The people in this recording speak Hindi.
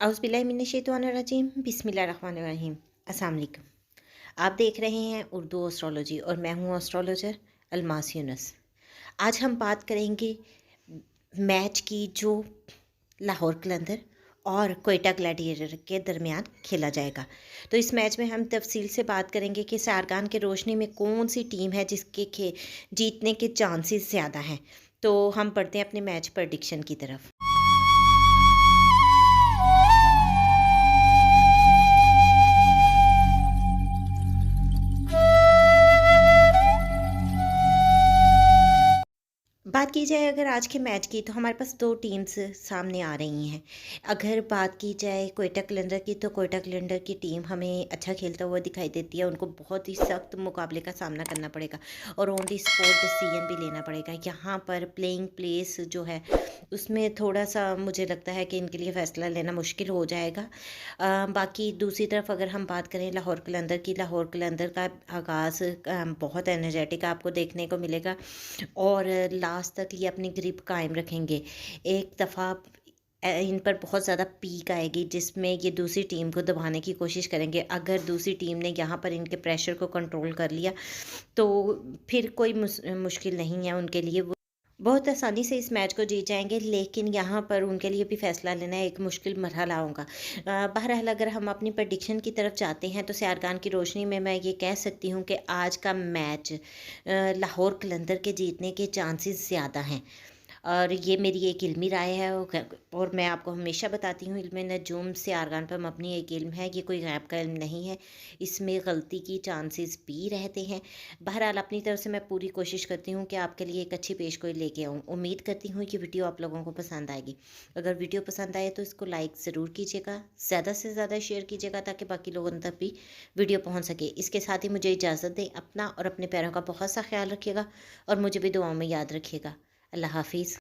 औज़ुबिल्लाहिमिनश्शैतानिर्रजीम बिस्मिल्लाहिर्रहमानिर्रहीम। अस्सलाम वालेकुम। आप देख रहे हैं उर्दू एस्ट्रोलॉजी और मैं हूँ एस्ट्रोलॉजर अलमास यूनुस। आज हम बात करेंगे मैच की जो लाहौर कलंदर और क्वेटा ग्लैडिएटर के दरमियान खेला जाएगा। तो इस मैच में हम तफसील से बात करेंगे कि सारगान के रोशनी में कौन सी टीम है जिसके जीतने के चांसेस ज़्यादा हैं। तो हम बढ़ते हैं अपने मैच प्रडिक्शन की तरफ। बात की जाए अगर आज के मैच की तो हमारे पास 2 टीम्स सामने आ रही हैं। अगर बात की जाए क्वेटा कलंदर की तो क्वेटा कलंदर की टीम हमें अच्छा खेलता हुआ दिखाई देती है। उनको बहुत ही सख्त मुकाबले का सामना करना पड़ेगा और ऑन द स्पॉट डिसीजन भी लेना पड़ेगा। यहाँ पर प्लेइंग प्लेस जो है उसमें थोड़ा-सा मुझे लगता है कि इनके लिए फ़ैसला लेना मुश्किल हो जाएगा। बाकी दूसरी तरफ अगर हम बात करें लाहौर कलंदर की, लाहौर कलंदर का आगाज़ बहुत एनर्जेटिक आपको देखने को मिलेगा और लास्ट तक ये अपनी ग्रिप कायम रखेंगे। एक दफ़ा इन पर बहुत ज़्यादा पीक आएगी जिसमें ये दूसरी टीम को दबाने की कोशिश करेंगे। अगर दूसरी टीम ने यहाँ पर इनके प्रेशर को कंट्रोल कर लिया तो फिर कोई मुश्किल नहीं है उनके लिए। वो बहुत आसानी से इस मैच को जीत जाएँगे, लेकिन यहाँ पर उनके लिए भी फ़ैसला लेना एक मुश्किल मरहला होगा। बहरहाल अगर हम अपनी प्रेडिक्शन की तरफ जाते हैं तो सियारगान की रोशनी में मैं ये कह सकती हूँ कि आज का मैच लाहौर कलंदर के जीतने के चांसेस ज़्यादा हैं। और ये मेरी एक इल्मी राय है और मैं आपको हमेशा बताती हूँ इल्म नजूम से आरगान पर मबनी एक इल्म है, ये कोई गैब का इल्म नहीं है। इसमें गलती की चांसेस भी रहते हैं। बहरहाल अपनी तरफ से मैं पूरी कोशिश करती हूँ कि आपके लिए एक अच्छी पेशगोई लेके आऊँ। उम्मीद करती हूँ कि वीडियो आप लोगों को पसंद आएगी। अगर वीडियो पसंद आए तो इसको लाइक ज़रूर कीजिएगा, ज़्यादा से ज़्यादा शेयर कीजिएगा ताकि बाकी लोगों तक भी वीडियो पहुँच सके। इसके साथ ही मुझे इजाज़त दें। अपना और अपने प्यारों का बहुत सा ख्याल रखिएगा और मुझे भी दुआओं में याद रखिएगा। अल्लाह हाफिज़।